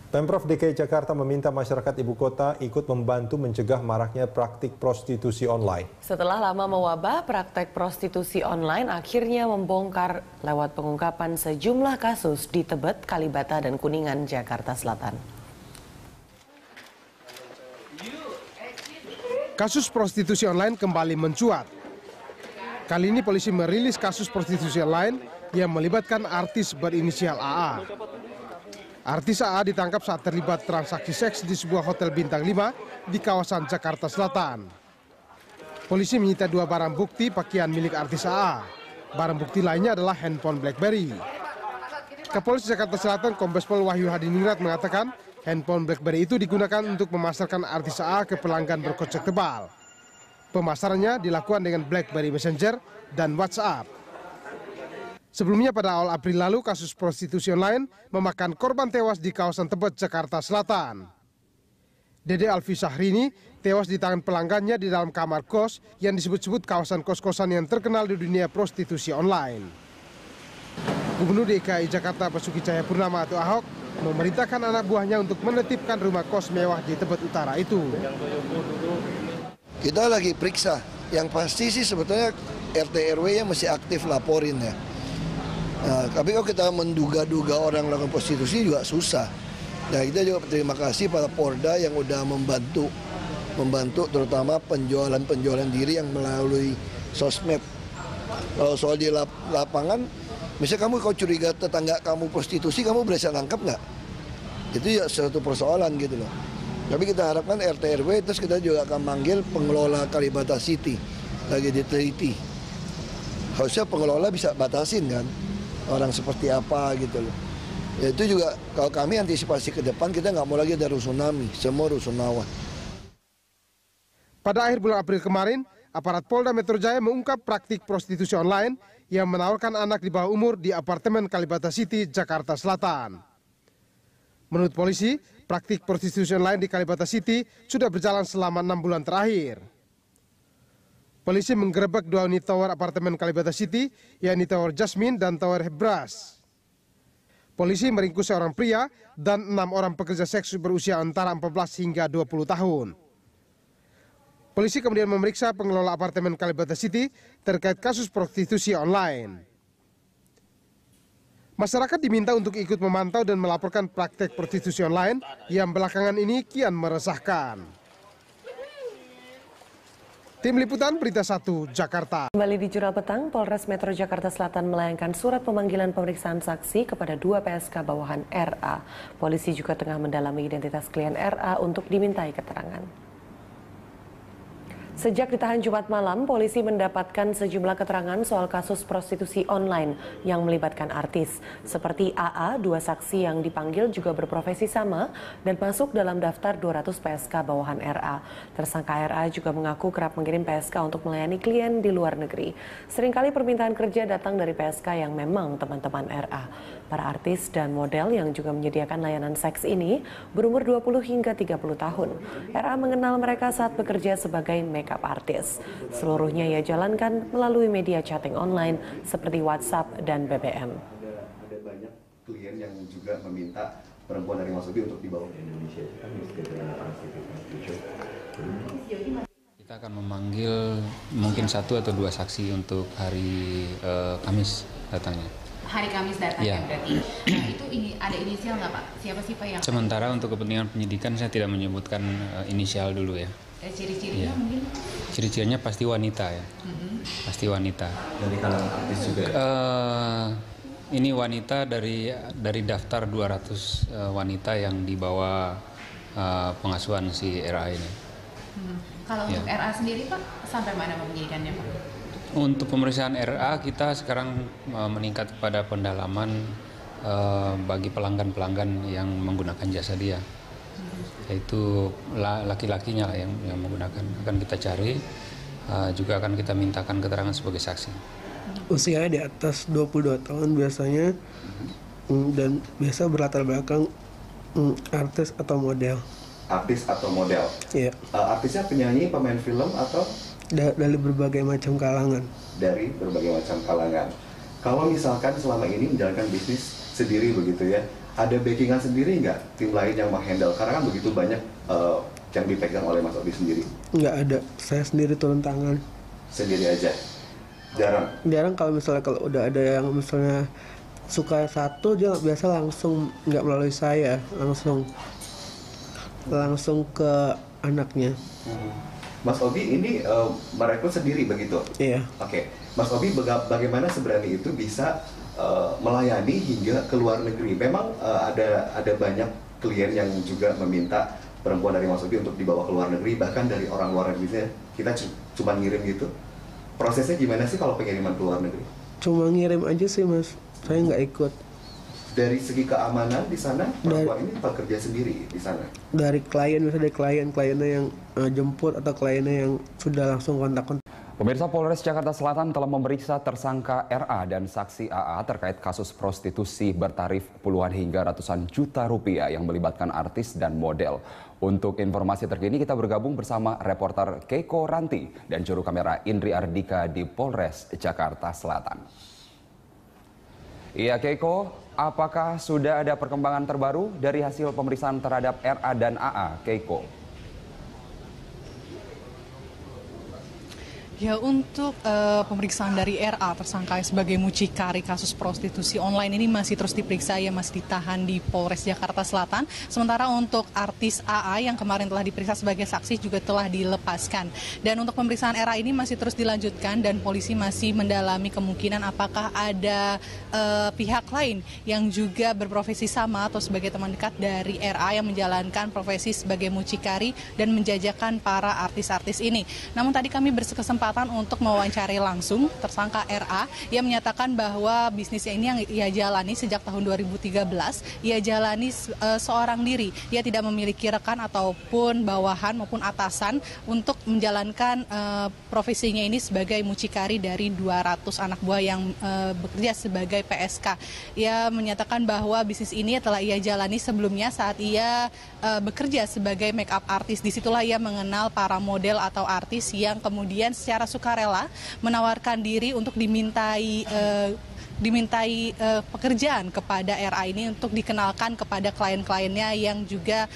Pemprov DKI Jakarta meminta masyarakat ibu kota ikut membantu mencegah maraknya praktik prostitusi online. Setelah lama mewabah, praktek prostitusi online akhirnya membongkar lewat pengungkapan sejumlah kasus di Tebet, Kalibata, dan Kuningan, Jakarta Selatan. Kasus prostitusi online kembali mencuat. Kali ini polisi merilis kasus prostitusi online yang melibatkan artis berinisial AA. Artis AA ditangkap saat terlibat transaksi seks di sebuah hotel bintang 5 di kawasan Jakarta Selatan. Polisi menyita 2 barang bukti pakaian milik artis AA. Barang bukti lainnya adalah handphone BlackBerry. Kapolres Jakarta Selatan Kombes Pol Wahyu Hadiningrat mengatakan handphone BlackBerry itu digunakan untuk memasarkan artis AA ke pelanggan berkocek tebal. Pemasarannya dilakukan dengan BlackBerry Messenger dan WhatsApp. Sebelumnya pada awal April lalu, kasus prostitusi online memakan korban tewas di kawasan Tebet, Jakarta Selatan. Dede Alfi Syahrini tewas di tangan pelanggannya di dalam kamar kos yang disebut-sebut kawasan kos-kosan yang terkenal di dunia prostitusi online. Gubernur DKI Jakarta Basuki Cahayapurnama atau Ahok memerintahkan anak buahnya untuk menetipkan rumah kos mewah di Tebet Utara itu. Kita lagi periksa, yang pasti sih sebetulnya RT RW-nya masih aktif laporin ya. Nah, tapi kalau kita menduga-duga orang melakukan prostitusi juga susah. Nah, kita juga terima kasih pada Polda yang udah membantu terutama penjualan diri yang melalui sosmed. Kalau soal di lapangan, misalnya kamu curiga tetangga kamu prostitusi, kamu berhasil nangkap nggak? Itu ya suatu persoalan gitu loh. Tapi kita harapkan RT RW, terus kita juga akan manggil pengelola Kalibata City, lagi diteliti. Harusnya pengelola bisa batasin kan, orang seperti apa gitu loh. Ya itu juga kalau kami antisipasi ke depan, kita nggak mau lagi ada rusunawi, semua rusunawa. Pada akhir bulan April kemarin, aparat Polda Metro Jaya mengungkap praktik prostitusi online yang menawarkan anak di bawah umur di apartemen Kalibata City, Jakarta Selatan. Menurut polisi, praktik prostitusi online di Kalibata City sudah berjalan selama 6 bulan terakhir. Polisi menggerebek 2 unit tower apartemen Kalibata City, yakni Tower Jasmine dan Tower Hebras. Polisi meringkus seorang pria dan 6 orang pekerja seks berusia antara 14 hingga 20 tahun. Polisi kemudian memeriksa pengelola apartemen Kalibata City terkait kasus prostitusi online. Masyarakat diminta untuk ikut memantau dan melaporkan praktek prostitusi online yang belakangan ini kian meresahkan. Tim Liputan Berita 1, Jakarta. Kembali di Jurnal Petang, Polres Metro Jakarta Selatan melayangkan surat pemanggilan pemeriksaan saksi kepada 2 PSK bawahan RA. Polisi juga tengah mendalami identitas klien RA untuk dimintai keterangan. Sejak ditahan Jumat malam, polisi mendapatkan sejumlah keterangan soal kasus prostitusi online yang melibatkan artis. Seperti AA, 2 saksi yang dipanggil juga berprofesi sama dan masuk dalam daftar 200 PSK bawahan RA. Tersangka RA juga mengaku kerap mengirim PSK untuk melayani klien di luar negeri. Seringkali permintaan kerja datang dari PSK yang memang teman-teman RA. Para artis dan model yang juga menyediakan layanan seks ini berumur 20 hingga 30 tahun. RA mengenal mereka saat bekerja sebagai makeup artis. Seluruhnya ia jalankan melalui media chatting online seperti WhatsApp dan BBM. Ada banyak klien yang juga meminta perempuan dari Mas Ubi untuk dibawa ke Indonesia. Kita akan memanggil mungkin 1 atau 2 saksi untuk hari Kamis datangnya. Hari Kamis datangnya berarti. Nah, itu ada inisial nggak Pak? Siapa sih Pak yang? Sementara untuk kepentingan penyidikan saya tidak menyebutkan inisial dulu ya. Ciri-cirinya mungkin? Ciri-cirinya pasti wanita ya. Pasti wanita. Dari kalangan artis juga ya? Ini wanita dari daftar 200 wanita yang dibawa pengasuhan si RA ini. Kalau untuk RA sendiri Pak, sampai mana penyidikannya Pak? Untuk pemeriksaan RA kita sekarang meningkat pada pendalaman bagi pelanggan-pelanggan yang menggunakan jasa dia. Yaitu laki-lakinya yang menggunakan. Akan kita cari, juga akan kita mintakan keterangan sebagai saksi. Usianya di atas 22 tahun biasanya, dan biasa berlatar belakang artis atau model. Artis atau model? Iya. Artisnya penyanyi, pemain film atau? Dari berbagai macam kalangan. Dari berbagai macam kalangan. Kalau misalkan selama ini menjalankan bisnis sendiri begitu ya, ada backingan sendiri nggak tim lain yang menghandle? Karena kan begitu banyak yang dipegang oleh Mas Obi sendiri. Nggak ada, saya sendiri turun tangan. Sendiri aja? Jarang Kalau udah ada yang misalnya suka satu, dia biasa langsung nggak melalui saya, langsung ke anaknya. Mas Obi ini merekrut sendiri begitu? Iya. Oke. Mas Obi bagaimana seberani itu bisa melayani hingga ke luar negeri? Memang ada banyak klien yang juga meminta perempuan dari Mas Obi untuk dibawa ke luar negeri, bahkan dari orang luar negeri kita cuma ngirim gitu. Prosesnya gimana sih kalau pengiriman ke luar negeri? Cuma ngirim aja sih Mas, saya nggak ikut. Dari segi keamanan di sana, perempuan ini bekerja sendiri di sana? Dari klien, misalnya dari kliennya yang jemput atau kliennya yang sudah langsung kontak. Pemirsa, Polres Jakarta Selatan telah memeriksa tersangka RA dan saksi AA terkait kasus prostitusi bertarif puluhan hingga ratusan juta rupiah yang melibatkan artis dan model. Untuk informasi terkini kita bergabung bersama reporter Keiko Ranti dan juru kamera Indri Ardika di Polres Jakarta Selatan. Iya Keiko, apakah sudah ada perkembangan terbaru dari hasil pemeriksaan terhadap RA dan AA, Keiko? Ya, untuk pemeriksaan dari RA tersangka sebagai mucikari kasus prostitusi online ini masih terus diperiksa, ya masih ditahan di Polres Jakarta Selatan. Sementara untuk artis AA yang kemarin telah diperiksa sebagai saksi juga telah dilepaskan. Dan untuk pemeriksaan RA ini masih terus dilanjutkan dan polisi masih mendalami kemungkinan apakah ada pihak lain yang juga berprofesi sama atau sebagai teman dekat dari RA yang menjalankan profesi sebagai mucikari dan menjajakan para artis-artis ini. Namun tadi kami berkesempatan untuk mewawancari langsung tersangka RA yang menyatakan bahwa bisnisnya ini yang ia jalani sejak tahun 2013, ia jalani seorang diri. Ia tidak memiliki rekan ataupun bawahan maupun atasan untuk menjalankan profesinya ini sebagai mucikari dari 200 anak buah yang bekerja sebagai PSK. Ia menyatakan bahwa bisnis ini telah ia jalani sebelumnya saat ia bekerja sebagai make up artist. Disitulah ia mengenal para model atau artis yang kemudian secara sukarela menawarkan diri untuk dimintai pekerjaan kepada RA ini untuk dikenalkan kepada klien-kliennya yang juga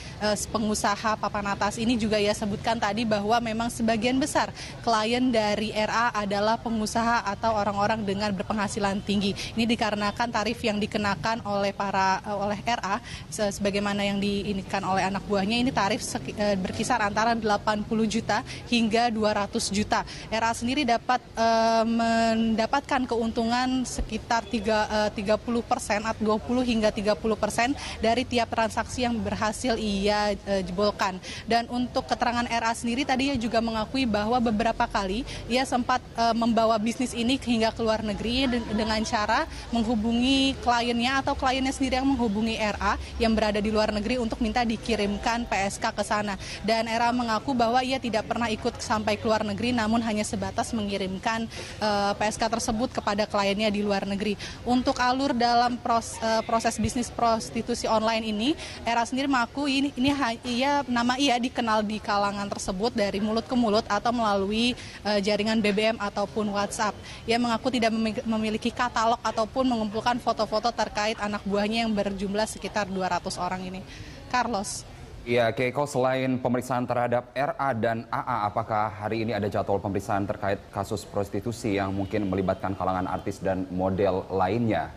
pengusaha papan atas. Ini juga ia sebutkan tadi bahwa memang sebagian besar klien dari RA adalah pengusaha atau orang-orang dengan berpenghasilan tinggi. Ini dikarenakan tarif yang dikenakan oleh RA sebagaimana yang diinikan oleh anak buahnya, ini tarif berkisar antara 80 juta hingga 200 juta. RA sendiri dapat mendapatkan keuntungan sekitar 30% atau 20 hingga 30% dari tiap transaksi yang berhasil ia jebolkan. Dan untuk keterangan RA sendiri tadi ia juga mengakui bahwa beberapa kali ia sempat membawa bisnis ini hingga ke luar negeri dengan cara menghubungi kliennya atau kliennya sendiri yang menghubungi RA yang berada di luar negeri untuk minta dikirimkan PSK ke sana. Dan RA mengaku bahwa ia tidak pernah ikut sampai ke luar negeri, namun hanya sebatas mengirimkan PSK tersebut kepada kliennya di luar negeri. Untuk alur dalam proses bisnis prostitusi online ini, RA sendiri mengaku nama ia dikenal di kalangan tersebut dari mulut ke mulut atau melalui jaringan BBM ataupun WhatsApp. Ia mengaku tidak memiliki katalog ataupun mengumpulkan foto-foto terkait anak buahnya yang berjumlah sekitar 200 orang ini. Carlos. Ya, Keiko, selain pemeriksaan terhadap RA dan AA, apakah hari ini ada jadwal pemeriksaan terkait kasus prostitusi yang mungkin melibatkan kalangan artis dan model lainnya?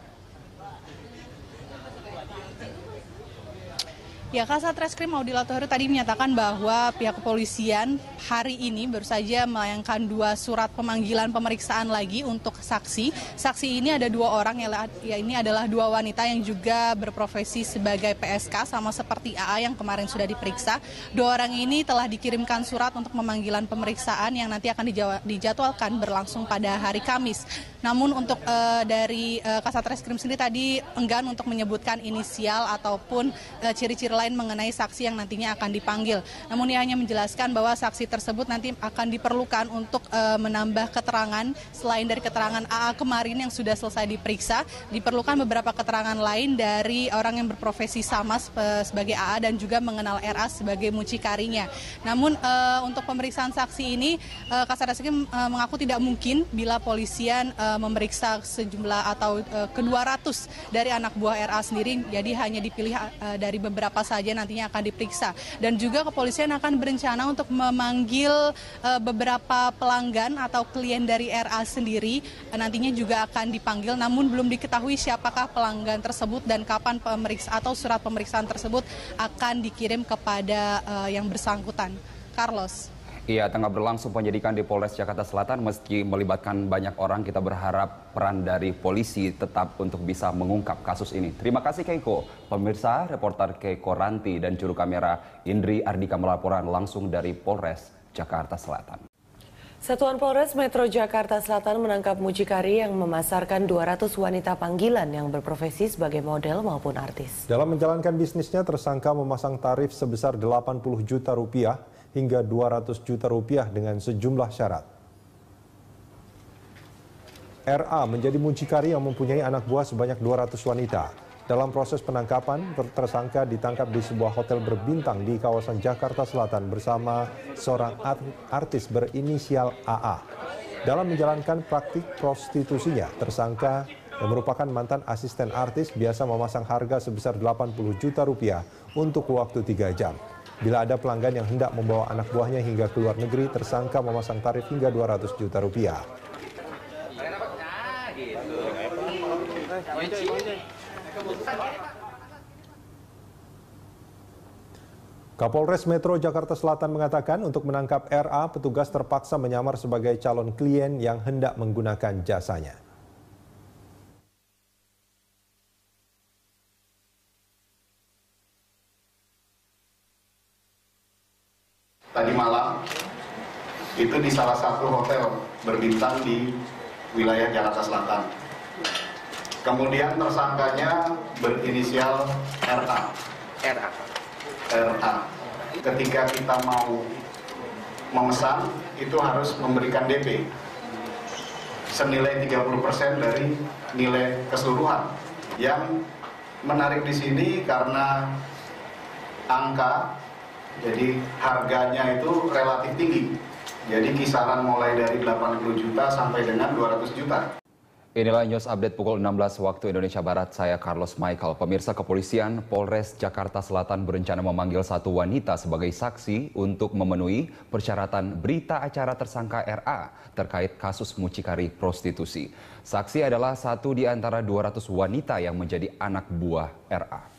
Ya, Kasat Reskrim Audi Latoheri tadi menyatakan bahwa pihak kepolisian hari ini baru saja melayangkan 2 surat pemanggilan pemeriksaan lagi untuk saksi. Saksi ini ada 2 orang, ya ini adalah 2 wanita yang juga berprofesi sebagai PSK sama seperti AA yang kemarin sudah diperiksa. 2 orang ini telah dikirimkan surat untuk pemanggilan pemeriksaan yang nanti akan dijadwalkan berlangsung pada hari Kamis. Namun untuk dari Kasat Reskrim sendiri tadi enggan untuk menyebutkan inisial ataupun ciri-ciri lain selain mengenai saksi yang nantinya akan dipanggil. Namun ia hanya menjelaskan bahwa saksi tersebut nanti akan diperlukan untuk menambah keterangan selain dari keterangan AA kemarin yang sudah selesai diperiksa, diperlukan beberapa keterangan lain dari orang yang berprofesi sama sebagai AA dan juga mengenal RA sebagai mucikarinya. Namun untuk pemeriksaan saksi ini Kasat Reskrim mengaku tidak mungkin bila polisian memeriksa sejumlah atau ke-200 dari anak buah RA sendiri, jadi hanya dipilih dari beberapa saja nantinya akan diperiksa. Dan juga kepolisian akan berencana untuk memanggil beberapa pelanggan atau klien dari RA sendiri, nantinya juga akan dipanggil, namun belum diketahui siapakah pelanggan tersebut dan kapan pemeriksaan atau surat pemeriksaan tersebut akan dikirim kepada yang bersangkutan. Carlos. Iya, tengah berlangsung penyidikan di Polres Jakarta Selatan. Meski melibatkan banyak orang, kita berharap peran dari polisi tetap untuk bisa mengungkap kasus ini. Terima kasih Keiko. Pemirsa, reporter Keiko Ranti dan juru kamera Indri Ardika melaporkan langsung dari Polres Jakarta Selatan. Satuan Polres Metro Jakarta Selatan menangkap mucikari yang memasarkan 200 wanita panggilan yang berprofesi sebagai model maupun artis. Dalam menjalankan bisnisnya, tersangka memasang tarif sebesar 80 juta rupiah hingga 200 juta rupiah dengan sejumlah syarat. RA menjadi mucikari yang mempunyai anak buah sebanyak 200 wanita. Dalam proses penangkapan, tersangka ditangkap di sebuah hotel berbintang di kawasan Jakarta Selatan bersama seorang artis berinisial AA. Dalam menjalankan praktik prostitusinya, tersangka yang merupakan mantan asisten artis biasa memasang harga sebesar 80 juta rupiah untuk waktu 3 jam. Bila ada pelanggan yang hendak membawa anak buahnya hingga ke luar negeri, tersangka memasang tarif hingga 200 juta rupiah. Kapolres Metro Jakarta Selatan mengatakan untuk menangkap RA, petugas terpaksa menyamar sebagai calon klien yang hendak menggunakan jasanya. Tadi malam itu di salah satu hotel berbintang di wilayah Jakarta Selatan. Kemudian tersangkanya berinisial RA. Ketika kita mau memesan, itu harus memberikan DP senilai 30% dari nilai keseluruhan. Yang menarik di sini karena angka, jadi harganya itu relatif tinggi. Jadi kisaran mulai dari 80 juta sampai dengan 200 juta. Inilah news update pukul 16 waktu Indonesia Barat. Saya Carlos Michael. Pemirsa, kepolisian Polres Jakarta Selatan berencana memanggil satu wanita sebagai saksi untuk memenuhi persyaratan berita acara tersangka RA terkait kasus mucikari prostitusi. Saksi adalah satu di antara 200 wanita yang menjadi anak buah RA.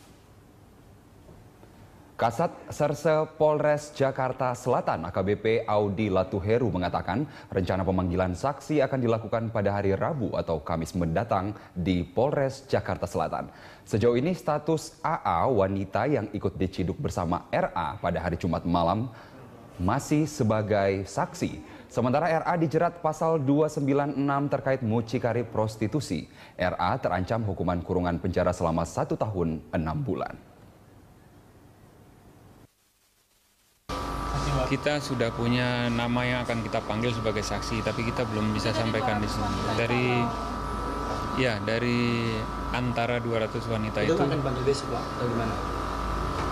Kasat Serse Polres Jakarta Selatan AKBP Audi Latuheru mengatakan rencana pemanggilan saksi akan dilakukan pada hari Rabu atau Kamis mendatang di Polres Jakarta Selatan. Sejauh ini status AA wanita yang ikut diciduk bersama RA pada hari Jumat malam masih sebagai saksi. Sementara RA dijerat pasal 296 terkait mucikari prostitusi. RA terancam hukuman kurungan penjara selama 1 tahun 6 bulan. Kita sudah punya nama yang akan kita panggil sebagai saksi, tapi kita belum bisa sampaikan di sini. Dari antara 200 wanita itu akan dipanggil besok, Pak, atau gimana?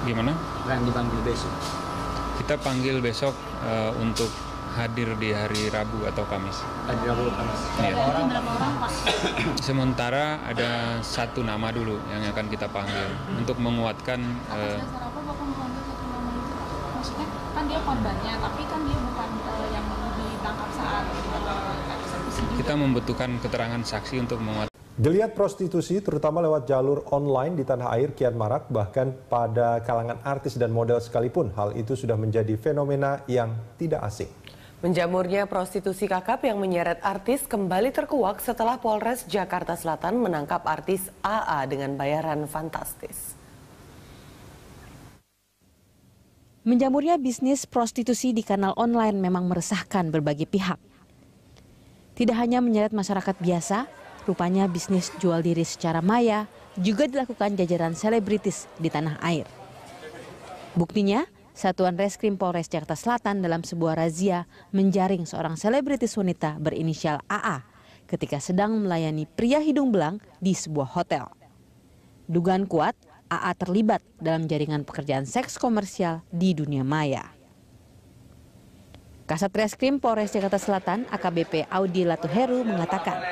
Gimana? Akan dipanggil besok. Kita panggil besok untuk hadir di hari Rabu atau Kamis. Hari Rabu Kamis. Ya. Berapa orang, Pak? Sementara ada satu nama dulu yang akan kita panggil untuk menguatkan. Kan dia korbannya, tapi kan dia bukan yang ditangkap saat eksekusi. Kita membutuhkan keterangan saksi untuk menguatkan. Geliat prostitusi terutama lewat jalur online di tanah air kian marak, bahkan pada kalangan artis dan model sekalipun. Hal itu sudah menjadi fenomena yang tidak asing. Menjamurnya prostitusi kakap yang menyeret artis kembali terkuak setelah Polres Jakarta Selatan menangkap artis AA dengan bayaran fantastis. Menjamurnya bisnis prostitusi di kanal online memang meresahkan berbagai pihak. Tidak hanya menyeret masyarakat biasa, rupanya bisnis jual diri secara maya juga dilakukan jajaran selebritis di tanah air. Buktinya, Satuan Reskrim Polres Jakarta Selatan dalam sebuah razia menjaring seorang selebritis wanita berinisial AA ketika sedang melayani pria hidung belang di sebuah hotel. Dugaan kuat, AA terlibat dalam jaringan pekerjaan seks komersial di dunia maya. Kasat Reskrim Polres Jakarta Selatan AKBP Audi Latuheru mengatakan,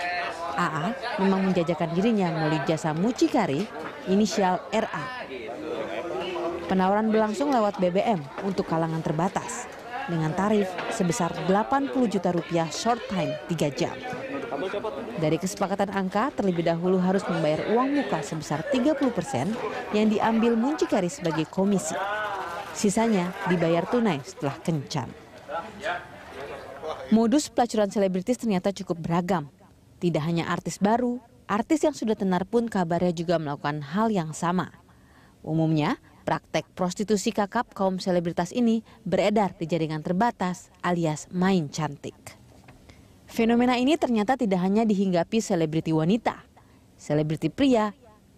AA memang menjajakan dirinya melalui jasa mucikari inisial RA. Penawaran berlangsung lewat BBM untuk kalangan terbatas dengan tarif sebesar 80 juta rupiah short time 3 jam. Dari kesepakatan angka, terlebih dahulu harus membayar uang muka sebesar 30% yang diambil mucikari sebagai komisi. Sisanya dibayar tunai setelah kencan. Modus pelacuran selebritis ternyata cukup beragam. Tidak hanya artis baru, artis yang sudah tenar pun kabarnya juga melakukan hal yang sama. Umumnya, praktek prostitusi kakap kaum selebritas ini beredar di jaringan terbatas alias main cantik. Fenomena ini ternyata tidak hanya dihinggapi selebriti wanita. Selebriti pria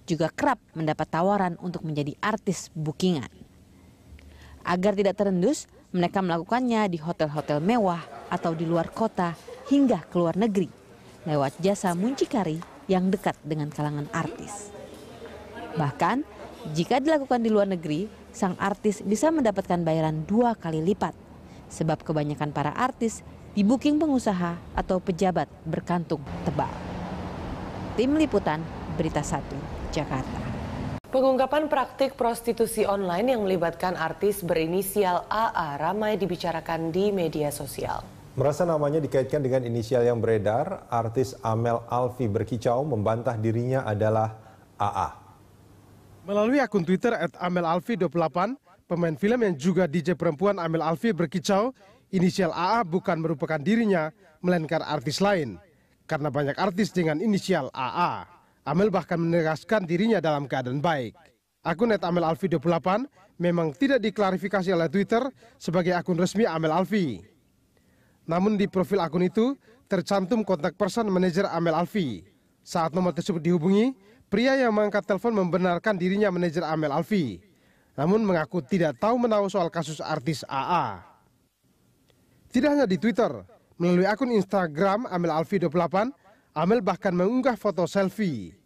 juga kerap mendapat tawaran untuk menjadi artis bookingan. Agar tidak terendus, mereka melakukannya di hotel-hotel mewah atau di luar kota hingga ke luar negeri lewat jasa mucikari yang dekat dengan kalangan artis. Bahkan, jika dilakukan di luar negeri, sang artis bisa mendapatkan bayaran 2 kali lipat. Sebab kebanyakan para artis di-booking pengusaha atau pejabat berkantung tebal. Tim Liputan, Berita 1, Jakarta. Pengungkapan praktik prostitusi online yang melibatkan artis berinisial AA ramai dibicarakan di media sosial. Merasa namanya dikaitkan dengan inisial yang beredar, artis Amel Alfi berkicau membantah dirinya adalah AA. Melalui akun Twitter @amelalfi28, pemain film yang juga DJ perempuan Amel Alfi berkicau, inisial AA bukan merupakan dirinya, melainkan artis lain. Karena banyak artis dengan inisial AA. Amel bahkan menegaskan dirinya dalam keadaan baik. Akun @amelalfi28 memang tidak diklarifikasi oleh Twitter sebagai akun resmi Amel Alfi. Namun di profil akun itu tercantum kontak person manajer Amel Alfi. Saat nomor tersebut dihubungi, pria yang mengangkat telepon membenarkan dirinya manajer Amel Alfi, namun mengaku tidak tahu menahu soal kasus artis AA. Tidak hanya di Twitter, melalui akun Instagram Amel Alfi28, Amel bahkan mengunggah foto selfie.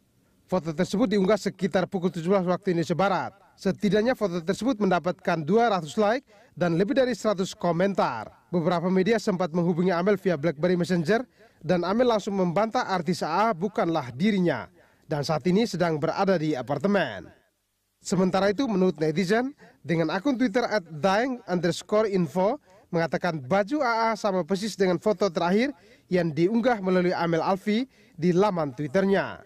Foto tersebut diunggah sekitar pukul 17 waktu Indonesia Barat. Setidaknya foto tersebut mendapatkan 200 like dan lebih dari 100 komentar. Beberapa media sempat menghubungi Amel via BlackBerry Messenger dan Amel langsung membantah artis AA bukanlah dirinya. Dan saat ini sedang berada di apartemen. Sementara itu menurut netizen, dengan akun Twitter @daeng_info mengatakan baju AA sama persis dengan foto terakhir yang diunggah melalui Amel Alfi di laman Twitternya.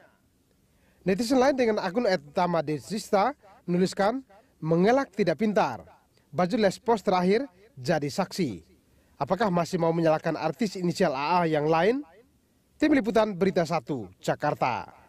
Netizen lain dengan akun @tamadesista menuliskan, mengelak tidak pintar, baju les pos terakhir jadi saksi. Apakah masih mau menyalahkan artis inisial AA yang lain? Tim Liputan Berita 1, Jakarta.